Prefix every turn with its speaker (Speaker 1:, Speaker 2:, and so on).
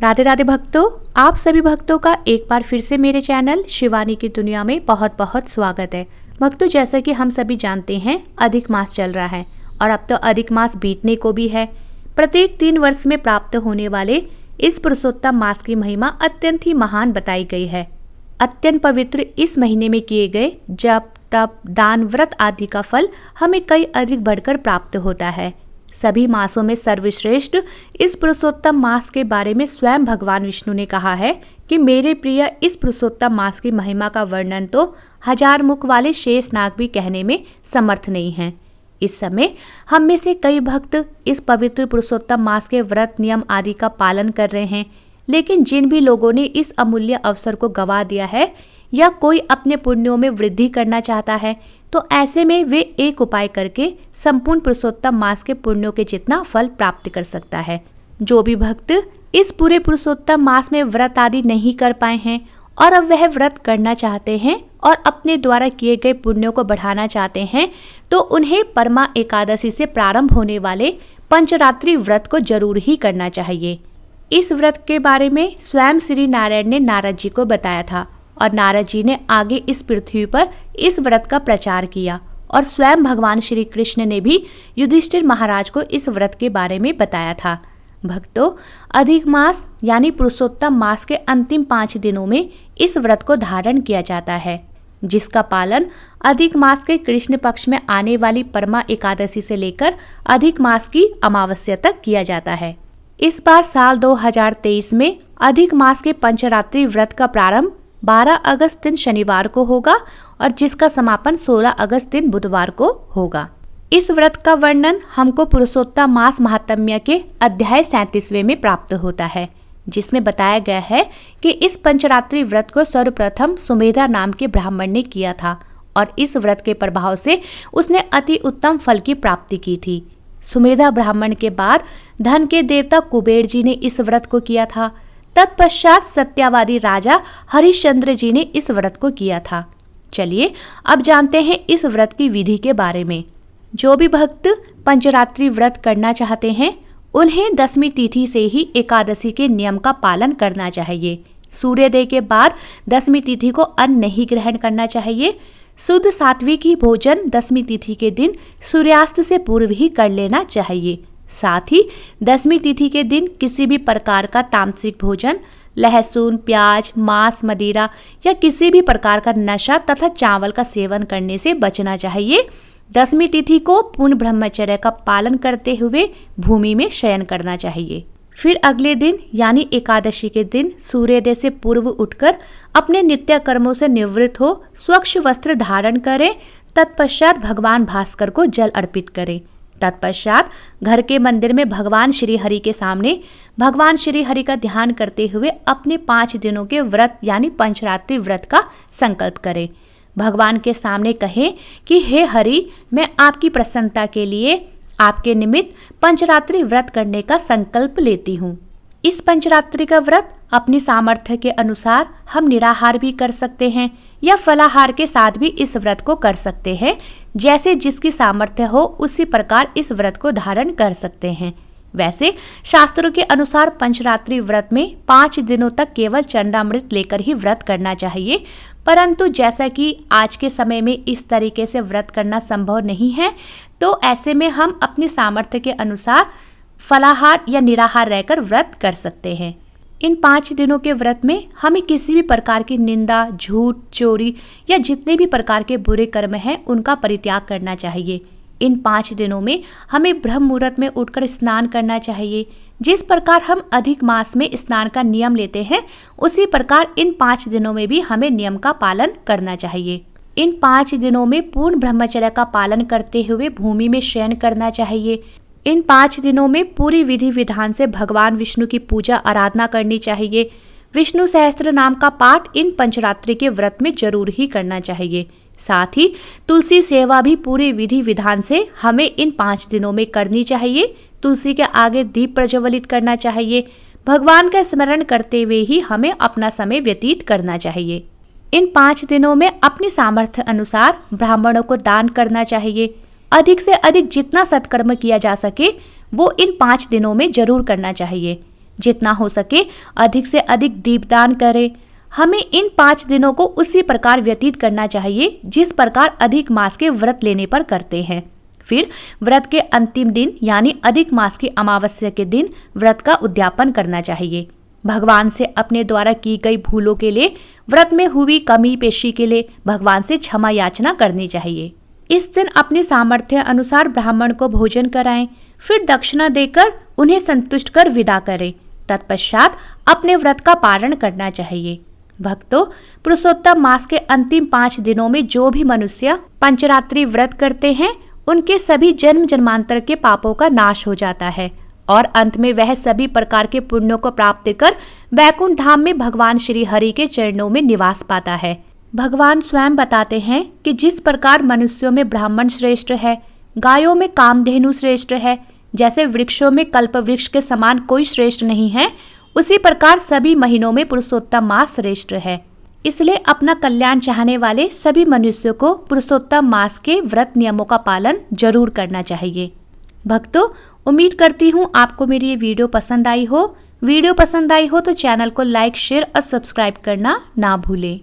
Speaker 1: राधे राधे भक्तों, आप सभी भक्तों का एक बार फिर से मेरे चैनल शिवानी की दुनिया में बहुत बहुत स्वागत है। भक्तों, जैसा कि हम सभी जानते हैं अधिक मास चल रहा है और अब तो अधिक मास बीतने को भी है। प्रत्येक 3 वर्ष में प्राप्त होने वाले इस पुरुषोत्तम मास की महिमा अत्यंत ही महान बताई गई है। अत्यंत पवित्र इस महीने में किए गए जप तप दान व्रत आदि का फल हमें कई अधिक बढ़कर प्राप्त होता है। सभी मासों में सर्वश्रेष्ठ इस पुरुषोत्तम मास के बारे में स्वयं भगवान विष्णु ने कहा है कि मेरे प्रिय, इस पुरुषोत्तम मास की महिमा का वर्णन तो 1000 मुख वाले शेषनाग भी कहने में समर्थ नहीं हैं। इस समय हम में से कई भक्त इस पवित्र पुरुषोत्तम मास के व्रत नियम आदि का पालन कर रहे हैं, लेकिन जिन भी लोगों ने इस अमूल्य अवसर को गंवा दिया है या कोई अपने पुण्यों में वृद्धि करना चाहता है, तो ऐसे में वे एक उपाय करके संपूर्ण पुरुषोत्तम मास के पुण्यों के जितना फल प्राप्त कर सकता है। जो भी भक्त इस पूरे पुरुषोत्तम मास में व्रत आदि नहीं कर पाए हैं और अब वह व्रत करना चाहते हैं और अपने द्वारा किए गए पुण्यों को बढ़ाना चाहते हैं, तो उन्हें परमा एकादशी से प्रारंभ होने वाले पंचरात्रि व्रत को जरूर ही करना चाहिए। इस व्रत के बारे में स्वयं श्री नारायण ने नारद जी को बताया था और नारद जी ने आगे इस पृथ्वी पर इस व्रत का प्रचार किया और स्वयं भगवान श्री कृष्ण ने भी युधिष्ठिर महाराज को इस व्रत के बारे में बताया था। भक्तों, अधिक मास यानी पुरुषोत्तम मास के अंतिम 5 दिनों में इस व्रत को धारण किया जाता है, जिसका पालन अधिक मास के कृष्ण पक्ष में आने वाली परमा एकादशी से लेकर अधिक मास की अमावस्या तक किया जाता है। इस बार साल 2023 में अधिक मास के पंचरात्रि व्रत का प्रारंभ 12 अगस्त दिन शनिवार को होगा और जिसका समापन 16 अगस्त दिन बुधवार को होगा। इस व्रत का वर्णन हमको पुरुषोत्तम मास महात्म्य के अध्याय 37वें में प्राप्त होता है, जिसमें बताया गया है कि इस पंचरात्रि व्रत को सर्वप्रथम सुमेधा नाम के ब्राह्मण ने किया था और इस व्रत के प्रभाव से उसने अति उत्तम फल की प्राप्ति की थी। सुमेधा ब्राह्मण के बाद धन के देवता कुबेर जी ने इस व्रत को किया था। तत्पश्चात सत्यवादी राजा हरिश्चंद्र जी ने इस व्रत को किया था। चलिए अब जानते हैं इस व्रत की विधि के बारे में। जो भी भक्त पंचरात्रि व्रत करना चाहते हैं उन्हें 10वीं तिथि से ही एकादशी के नियम का पालन करना चाहिए। सूर्योदय के बाद 10वीं तिथि को अन्न नहीं ग्रहण करना चाहिए। शुद्ध सात्विक ही भोजन 10वीं तिथि के दिन सूर्यास्त से पूर्व ही कर लेना चाहिए। साथ ही 10वीं तिथि के दिन किसी भी प्रकार का तामसिक भोजन, लहसुन, प्याज, मांस, मदिरा या किसी भी प्रकार का नशा तथा चावल का सेवन करने से बचना चाहिए। 10वीं तिथि को पूर्ण ब्रह्मचर्य का पालन करते हुए भूमि में शयन करना चाहिए। फिर अगले दिन यानी एकादशी के दिन सूर्योदय से पूर्व उठकर अपने नित्य कर्मों से निवृत्त हो स्वच्छ वस्त्र धारण करें। तत्पश्चात भगवान भास्कर को जल अर्पित करें। तत्पश्चात घर के मंदिर में भगवान श्री हरि के सामने भगवान श्री हरि का ध्यान करते हुए अपने 5 दिनों के व्रत यानी पंचरात्रि व्रत का संकल्प करें। भगवान के सामने कहें कि हे हरि, मैं आपकी प्रसन्नता के लिए आपके निमित्त पंचरात्रि व्रत करने का संकल्प लेती हूँ। इस पंचरात्रि का व्रत अपनी सामर्थ्य के अनुसार हम निराहार भी कर सकते हैं या फलाहार के साथ भी इस व्रत को कर सकते हैं। जैसे जिसकी सामर्थ्य हो उसी प्रकार इस व्रत को धारण कर सकते हैं। वैसे शास्त्रों के अनुसार पंचरात्रि व्रत में 5 दिनों तक केवल चंडामृत लेकर ही व्रत करना चाहिए, परंतु जैसा कि आज के समय में इस तरीके से व्रत करना संभव नहीं है, तो ऐसे में हम अपनी सामर्थ्य के अनुसार फलाहार या निराहार रहकर व्रत कर सकते हैं। इन 5 दिनों के व्रत में हमें किसी भी प्रकार की निंदा, झूठ, चोरी या जितने भी प्रकार के बुरे कर्म हैं उनका परित्याग करना चाहिए। इन 5 दिनों में हमें ब्रह्म मुहूर्त में उठकर स्नान करना चाहिए। जिस प्रकार हम अधिक मास में स्नान का नियम लेते हैं उसी प्रकार इन 5 दिनों में भी हमें नियम का पालन करना चाहिए। इन 5 दिनों में पूर्ण ब्रह्मचर्य का पालन करते हुए भूमि में शयन करना चाहिए। इन 5 दिनों में पूरी विधि विधान से भगवान विष्णु की पूजा आराधना करनी चाहिए। विष्णु सहस्त्र नाम का पाठ इन पंचरात्रि के व्रत में जरूर ही करना चाहिए। साथ ही तुलसी सेवा भी पूरी विधि विधान से हमें इन 5 दिनों में करनी चाहिए। तुलसी के आगे दीप प्रज्वलित करना चाहिए। भगवान का स्मरण करते हुए ही हमें अपना समय व्यतीत करना चाहिए। इन 5 दिनों में अपनी सामर्थ्य अनुसार ब्राह्मणों को दान करना चाहिए। अधिक से अधिक जितना सत्कर्म किया जा सके वो इन 5 दिनों में जरूर करना चाहिए। जितना हो सके अधिक से अधिक दीपदान करें। हमें इन 5 दिनों को उसी प्रकार व्यतीत करना चाहिए जिस प्रकार अधिक मास के व्रत लेने पर करते हैं। फिर व्रत के अंतिम दिन यानी अधिक मास की अमावस्या के दिन व्रत का उद्यापन करना चाहिए। भगवान से अपने द्वारा की गई भूलों के लिए, व्रत में हुई कमी पेशी के लिए भगवान से क्षमा याचना करनी चाहिए। इस दिन अपनी सामर्थ्य अनुसार ब्राह्मण को भोजन कराएं, फिर दक्षिणा देकर उन्हें संतुष्ट कर विदा करें। तत्पश्चात अपने व्रत का पारण करना चाहिए। भक्तों, पुरुषोत्तम मास के अंतिम 5 दिनों में जो भी मनुष्य पंचरात्रि व्रत करते हैं उनके सभी जन्म जन्मांतर के पापों का नाश हो जाता है और अंत में वह सभी प्रकार के पुण्यों को प्राप्त कर वैकुंठ धाम में भगवान श्री हरि के चरणों में निवास पाता है। भगवान स्वयं बताते हैं कि जिस प्रकार मनुष्यों में ब्राह्मण श्रेष्ठ है, गायों में कामधेनु श्रेष्ठ है, जैसे वृक्षों में कल्प वृक्ष के समान कोई श्रेष्ठ नहीं है, उसी प्रकार सभी महीनों में पुरुषोत्तम मास श्रेष्ठ है। इसलिए अपना कल्याण चाहने वाले सभी मनुष्यों को पुरुषोत्तम मास के व्रत नियमों का पालन जरूर करना चाहिए। भक्तों, उम्मीद करती हूँ आपको मेरी ये वीडियो पसंद आई हो। वीडियो पसंद आई हो तो चैनल को लाइक, शेयर और सब्सक्राइब करना ना भूलें।